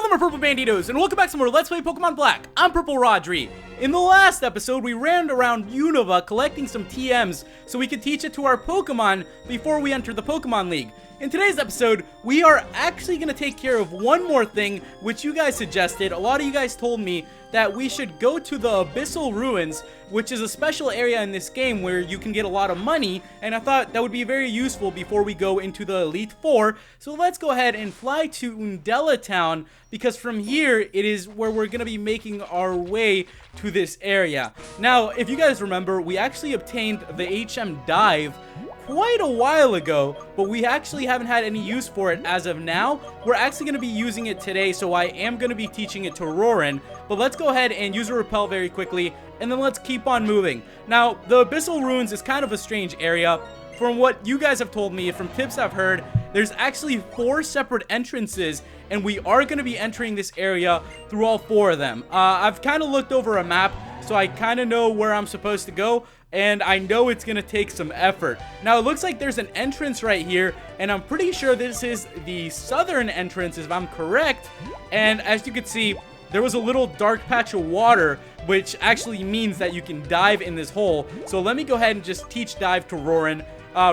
Hello my Purple Banditos, and welcome back to more Let's Play Pokemon Black. I'm PurpleRodri. In the last episode, we ran around Unova collecting some TMs so we could teach it to our Pokemon before we enter the Pokemon League. In today's episode, we are actually going to take care of one more thing, which you guys suggested. A lot of you guys told me that we should go to the Abyssal Ruins, which is a special area in this game where you can get a lot of money, and I thought that would be very useful before we go into the Elite Four. So let's go ahead and fly to Undella Town, because from here, it is where we're going to be making our way to this area. Now, if you guys remember, we actually obtained the HM Dive quite a while ago, but we actually haven't had any use for it as of now. We're actually going to be using it today, so I am going to be teaching it to Roarin. But let's go ahead and use a repel very quickly, and then let's keep on moving. Now, the Abyssal Ruins is kind of a strange area. From what you guys have told me, from tips I've heard, there's actually 4 separate entrances, and we are going to be entering this area through all 4 of them. I've kind of looked over a map, so I kind of know where I'm supposed to go, and I know it's going to take some effort. Now, it looks like there's an entrance right here, and I'm pretty sure this is the southern entrance, if I'm correct. And as you can see, there was a little dark patch of water, which actually means that you can dive in this hole. So let me go ahead and just teach dive to Roarin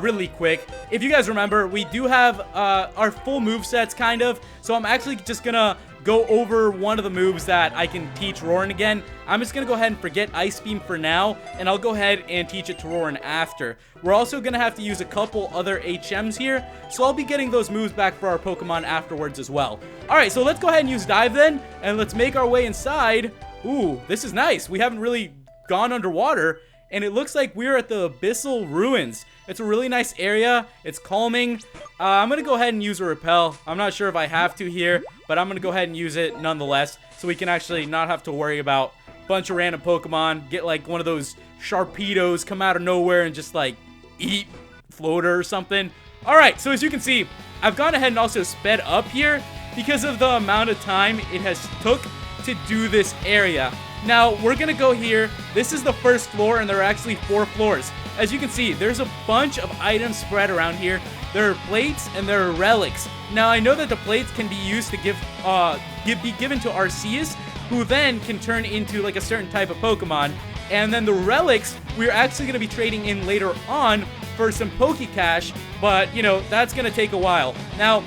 really quick. If you guys remember, we do have our full movesets, kind of. So I'm actually just going to go over one of the moves that I can teach Roarin again. I'm just going to go ahead and forget Ice Beam for now, and I'll go ahead and teach it to Roarin after. We're also going to have to use a couple other HMs here, so I'll be getting those moves back for our Pokemon afterwards as well. Alright, so let's go ahead and use Dive then, and let's make our way inside. Ooh, this is nice. We haven't really gone underwater, and it looks like we're at the Abyssal Ruins. It's a really nice area. It's calming. I'm going to go ahead and use a repel. I'm not sure if I have to here, but I'm going to go ahead and use it nonetheless, so we can actually not have to worry about a bunch of random Pokemon, get like one of those Sharpedos, come out of nowhere and just like eat Floater or something. Alright, so as you can see, I've gone ahead and also sped up here because of the amount of time it has took to do this area. Now, we're going to go here. This is the first floor, and there are actually 4 floors. As you can see, there's a bunch of items spread around here. There are plates, and there are relics. Now, I know that the plates can be used to be given to Arceus, who then can turn into, like, a certain type of Pokemon. And then the relics, we're actually going to be trading in later on for some Pokecash, but, you know, that's going to take a while. Now,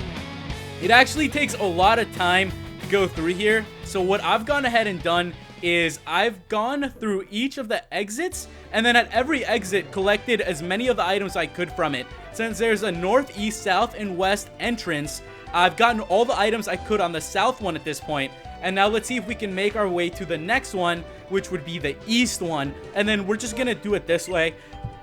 it actually takes a lot of time to go through here, so what I've gone ahead and done is I've gone through each of the exits, and then at every exit collected as many of the items I could from it. Since there's a north, east, south, and west entrance, I've gotten all the items I could on the south one at this point. And now let's see if we can make our way to the next one, which would be the east one. And then we're just gonna do it this way.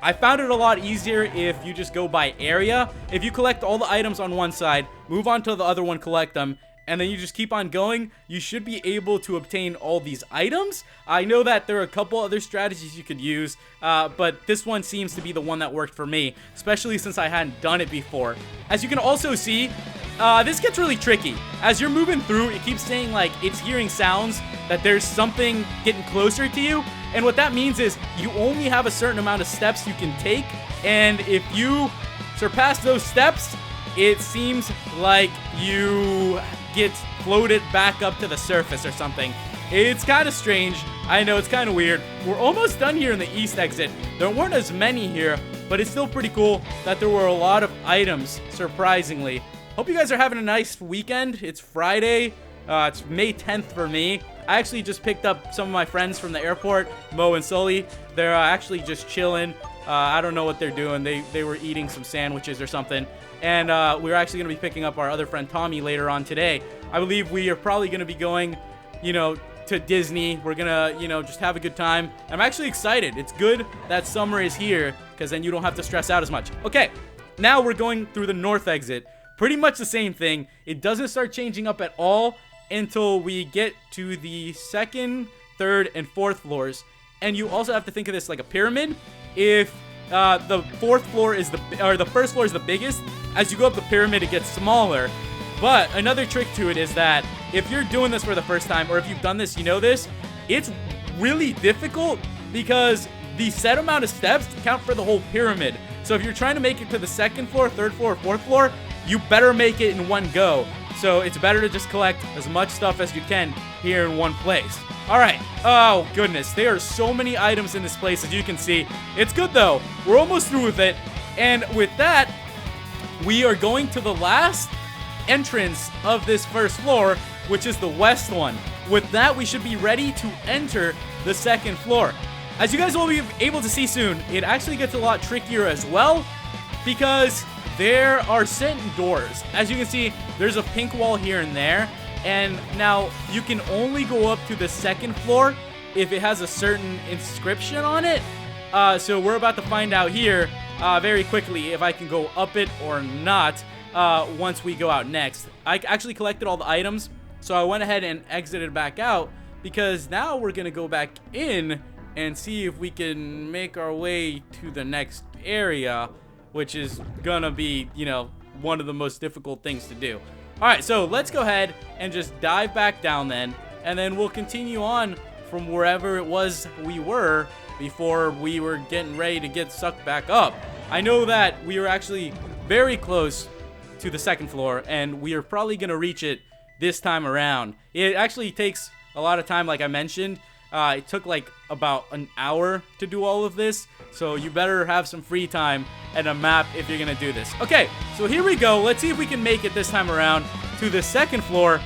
I found it a lot easier if you just go by area. If you collect all the items on one side, move on to the other one, collect them, and then you just keep on going, you should be able to obtain all these items. I know that there are a couple other strategies you could use, but this one seems to be the one that worked for me, especially since I hadn't done it before. As you can also see, this gets really tricky. As you're moving through, it keeps saying like it's hearing sounds, that there's something getting closer to you, and what that means is you only have a certain amount of steps you can take, and if you surpass those steps, it seems like you get floated back up to the surface or something. It's kind of strange. I know, it's kind of weird. We're almost done here in the east exit. There weren't as many here, but it's still pretty cool that there were a lot of items, surprisingly. Hope you guys are having a nice weekend. It's Friday. It's May 10th for me. I actually just picked up some of my friends from the airport, Mo and Sully. They're actually just chilling. I don't know what they're doing. They were eating some sandwiches or something. And we're actually going to be picking up our other friend Tommy later on today. I believe we are probably going to be going, you know, to Disney. We're going to, you know, just have a good time. I'm actually excited. It's good that summer is here because then you don't have to stress out as much. Okay, now we're going through the north exit. Pretty much the same thing. It doesn't start changing up at all until we get to the 2nd, 3rd, and 4th floors. And you also have to think of this like a pyramid. If the 4th floor is the first floor is the biggest, as you go up the pyramid, it gets smaller. But another trick to it is that if you're doing this for the first time, or if you've done this, you know this, it's really difficult because the set amount of steps count for the whole pyramid. So if you're trying to make it to the 2nd floor, 3rd floor, 4th floor, you better make it in one go. So it's better to just collect as much stuff as you can here in one place. All right. Oh, goodness. There are so many items in this place, as you can see. It's good, though. We're almost through with it. And with that, we are going to the last entrance of this first floor, which is the west one. With that, we should be ready to enter the second floor. As you guys will be able to see soon, it actually gets a lot trickier as well, because there are certain doors. As you can see, there's a pink wall here and there, and now you can only go up to the second floor if it has a certain inscription on it. So we're about to find out here very quickly if I can go up it or not once we go out next. I actually collected all the items, so I went ahead and exited back out, because now we're gonna go back in and see if we can make our way to the next area, which is gonna be, you know, one of the most difficult things to do. All right, so let's go ahead and just dive back down then, and then we'll continue on from wherever it was we were before we were getting ready to get sucked back up. I know that we were actually very close to the second floor, and we are probably gonna reach it this time around. It actually takes a lot of time, like I mentioned. It took like about an hour to do all of this, so you better have some free time and a map if you're gonna do this. Okay, so here we go. Let's see if we can make it this time around to the second floor.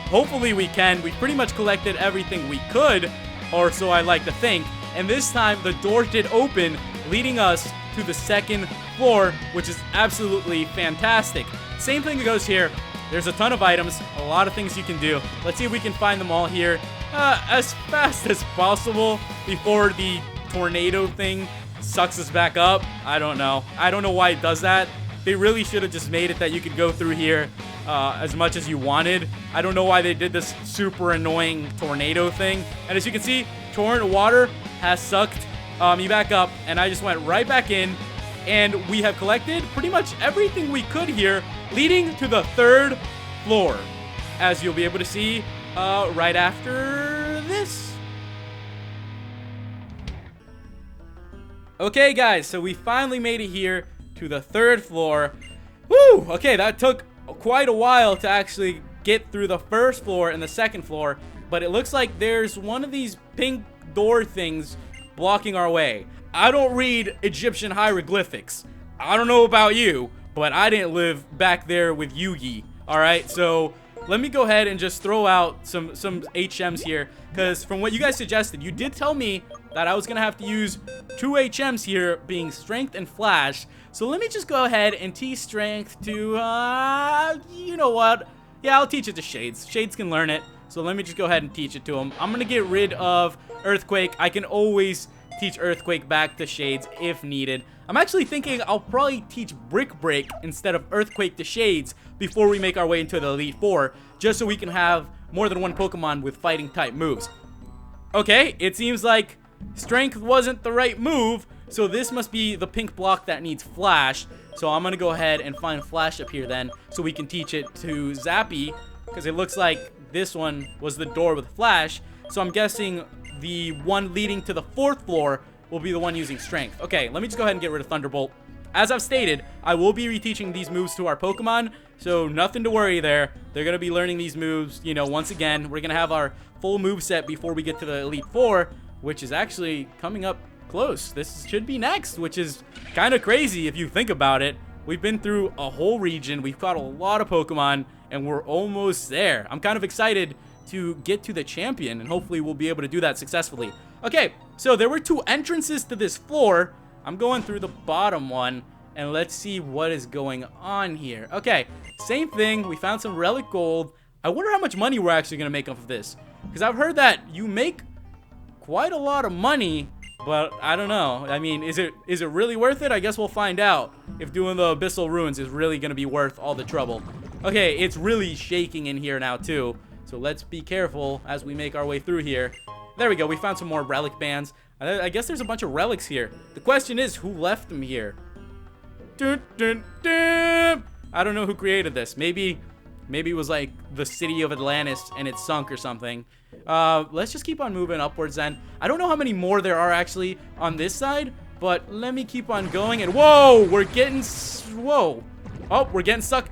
Hopefully we can. We pretty much collected everything we could, or so I like to think. And this time the door did open, leading us to the second floor, which is absolutely fantastic. Same thing goes here. There's a ton of items, a lot of things you can do. Let's see if we can find them all here as fast as possible before the tornado thing sucks us back up. I don't know. I don't know why it does that. They really should have just made it that you could go through here as much as you wanted. I don't know why they did this super annoying tornado thing. And as you can see, torrent water has sucked me back up, and I just went right back in, and we have collected pretty much everything we could here, leading to the third floor, as you'll be able to see right after this. Okay, guys, so we finally made it here to the third floor. Woo! Okay, that took quite a while to actually get through the first floor and the second floor, but it looks like there's one of these pink door things blocking our way. I don't read Egyptian hieroglyphics. I don't know about you, but I didn't live back there with Yugi. All right, so let me go ahead and just throw out some HMs here, because from what you guys suggested, you did tell me that I was gonna have to use 2 HMs here, being strength and flash. So let me just go ahead and teach strength to you know what, yeah, I'll teach it to Shades. Shades can learn it, so let me just go ahead and teach it to him. I'm gonna get rid of Earthquake. I can always teach Earthquake back to Shades if needed. I'm actually thinking I'll probably teach Brick Break instead of Earthquake to Shades before we make our way into the Elite Four, just so we can have more than one Pokemon with fighting type moves. Okay, it seems like Strength wasn't the right move, so this must be the pink block that needs Flash. So I'm gonna go ahead and find Flash up here then, so we can teach it to Zappy, because it looks like this one was the door with Flash. So I'm guessing the one leading to the fourth floor will be the one using Strength. Okay, let me just go ahead and get rid of Thunderbolt. As I've stated, I will be reteaching these moves to our Pokemon, so nothing to worry there. They're going to be learning these moves, you know, once again. We're going to have our full moveset before we get to the Elite Four, which is actually coming up close. This should be next, which is kind of crazy if you think about it. We've been through a whole region, we've caught a lot of Pokemon, and we're almost there. I'm kind of excited to get to the champion, and hopefully we'll be able to do that successfully. Okay, so there were 2 entrances to this floor. I'm going through the bottom one, and let's see what is going on here. Okay, same thing. We found some relic gold. I wonder how much money we're actually going to make off of this, because I've heard that you make quite a lot of money, but I don't know. I mean, is it really worth it? I guess we'll find out if doing the Abyssal Ruins is really going to be worth all the trouble. Okay, it's really shaking in here now too, so let's be careful as we make our way through here. There we go. We found some more relic bands. I guess there's a bunch of relics here. The question is, who left them here? Dun, dun, dun. I don't know who created this. Maybe it was like the city of Atlantis and it sunk or something. Let's just keep on moving upwards then. I don't know how many more there are actually on this side, but let me keep on going. And whoa, we're getting sucked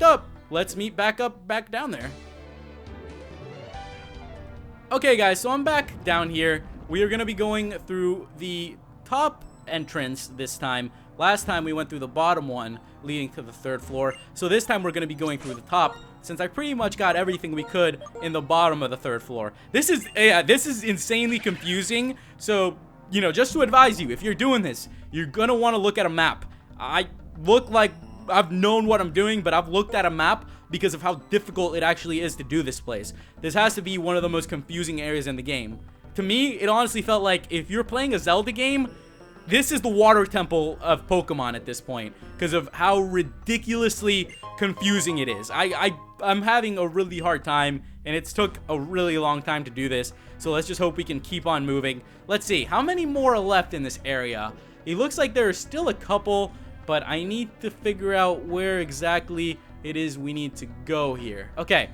up. let's meet back down there. Okay, guys, so I'm back down here. We are going to be going through the top entrance this time. Last time we went through the bottom one leading to the 3rd floor. So this time we're going to be going through the top, since I pretty much got everything we could in the bottom of the 3rd floor. This is insanely confusing. So, you know, just to advise you, if you're doing this, you're going to want to look at a map. I look like I've known what I'm doing, but I've looked at a map because of how difficult it actually is to do this place. This has to be one of the most confusing areas in the game. To me, it honestly felt like if you're playing a Zelda game, this is the water temple of Pokemon at this point, because of how ridiculously confusing it is. I'm having a really hard time, and it's took a really long time to do this, so let's just hope we can keep on moving. Let's see, how many more are left in this area? It looks like there are still a couple, but I need to figure out where exactly it is we need to go here. Okay,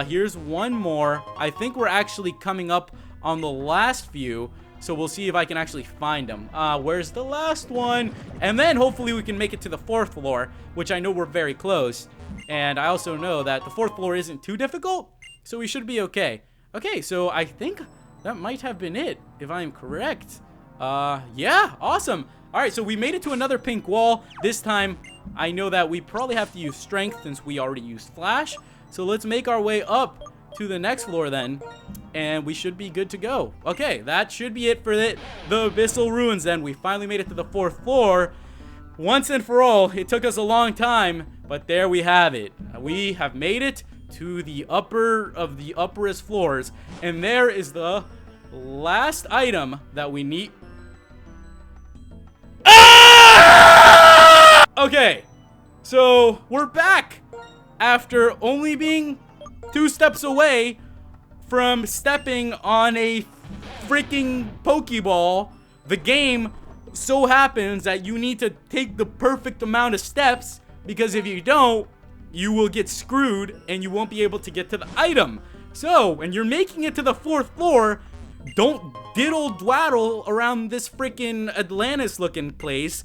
here's one more. I think we're actually coming up on the last few, so we'll see if I can actually find them. Where's the last one? And then hopefully we can make it to the 4th floor, which I know we're very close. And I also know that the 4th floor isn't too difficult, so we should be okay. Okay, so I think that might have been it, if I'm correct. Yeah, awesome. All right, so we made it to another pink wall. This time, I know that we probably have to use strength since we already used flash. So let's make our way up to the next floor then, and we should be good to go. Okay, that should be it for the Abyssal Ruins then. We finally made it to the 4th floor. Once and for all, it took us a long time, but there we have it. We have made it to the upper of the upperest floors, and there is the last item that we need. Okay, so we're back after only being 2 steps away from stepping on a freaking Pokeball. The game so happens that you need to take the perfect amount of steps, because if you don't, you will get screwed and you won't be able to get to the item. So when you're making it to the 4th floor, don't diddle dwaddle around this freaking Atlantis looking place.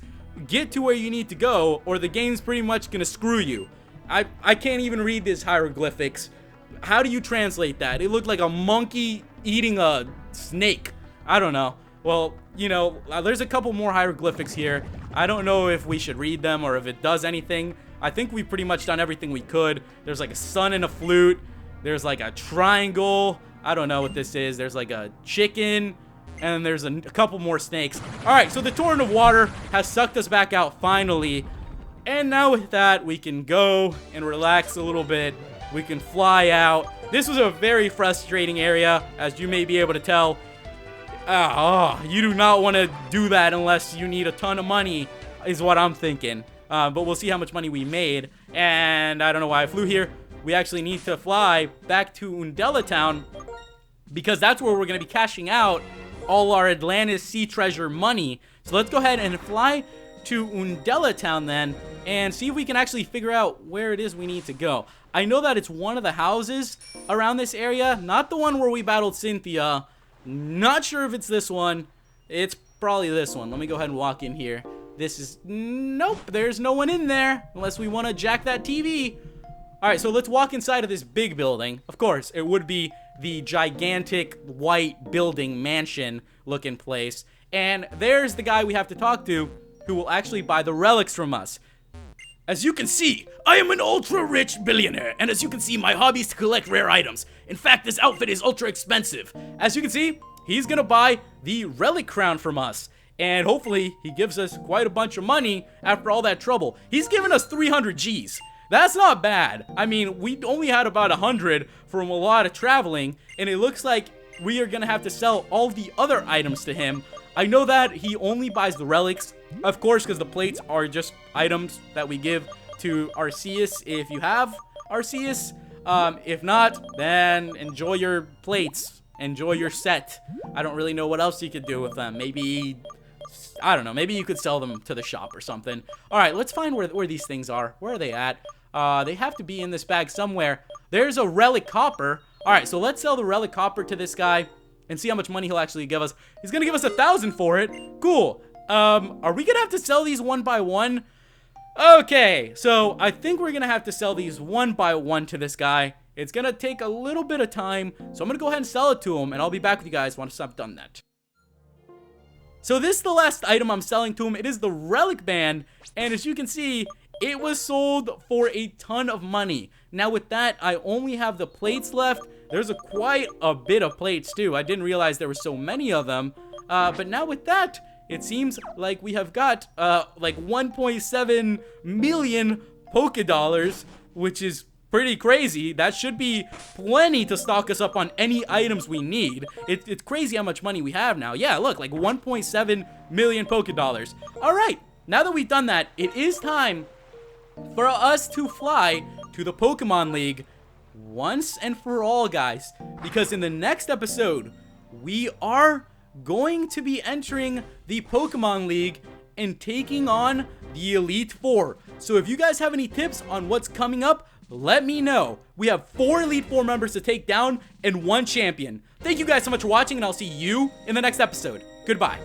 Get to where you need to go, or the game's pretty much gonna screw you. I can't even read these hieroglyphics. How do you translate that? It looked like a monkey eating a snake. I don't know. Well, you know, there's a couple more hieroglyphics here. I don't know if we should read them or if it does anything. I think we've pretty much done everything we could. There's like a sun and a flute. There's like a triangle. I don't know what this is. There's like a chicken. And there's a couple more snakes. Alright, so the torrent of water has sucked us back out finally. And now with that, we can go and relax a little bit. We can fly out. This was a very frustrating area, as you may be able to tell. You do not want to do that unless you need a ton of money, is what I'm thinking. But we'll see how much money we made. And I don't know why I flew here. We actually need to fly back to Undella Town, because that's where we're going to be cashing out all our Atlantis Sea Treasure money. So let's go ahead and fly to Undella Town then, and see if we can actually figure out where it is we need to go. I know that it's one of the houses around this area, not the one where we battled Cynthia. Not sure if it's this one. It's probably this one. Let me go ahead and walk in here. This is... Nope, there's no one in there, unless we want to jack that TV. Alright, so let's walk inside of this big building. Of course, it would be the gigantic white building mansion looking place. And there's the guy we have to talk to, who will actually buy the relics from us. As you can see, I am an ultra-rich billionaire, and as you can see, my hobby is to collect rare items. In fact, this outfit is ultra-expensive. As you can see, he's gonna buy the relic crown from us, and hopefully, he gives us quite a bunch of money after all that trouble. He's given us 300 G's. That's not bad. I mean, we only had about 100 from a lot of traveling, and it looks like we are gonna have to sell all the other items to him. I know that he only buys the relics, of course, because the plates are just items that we give to Arceus if you have Arceus. If not, then enjoy your plates. Enjoy your set. I don't really know what else you could do with them. Maybe, I don't know, maybe you could sell them to the shop or something. Alright, let's find where these things are. Where are they at? They have to be in this bag somewhere. There's a relic copper. Alright, so let's sell the relic copper to this guy and see how much money he'll actually give us. He's gonna give us 1,000 for it. Cool. Are we gonna have to sell these one by one? Okay, so I think we're gonna have to sell these one by one to this guy. It's gonna take a little bit of time, so I'm gonna go ahead and sell it to him, and I'll be back with you guys once I've done that. So this is the last item I'm selling to him. It is the relic band, and as you can see, it was sold for a ton of money. Now with that, I only have the plates left. There's quite a bit of plates too. I didn't realize there were so many of them. But now with that, it seems like we have got like 1.7 million Poké Dollars, which is pretty crazy. That should be plenty to stock us up on any items we need. It's crazy how much money we have now. Yeah, look, like 1.7 million Poké Dollars. All right, now that we've done that, it is time for us to fly to the Pokemon League once and for all, guys. Because in the next episode, we are going to be entering the Pokemon League and taking on the Elite Four. So if you guys have any tips on what's coming up, let me know. We have 4 Elite Four members to take down and 1 champion. Thank you guys so much for watching, and I'll see you in the next episode. Goodbye.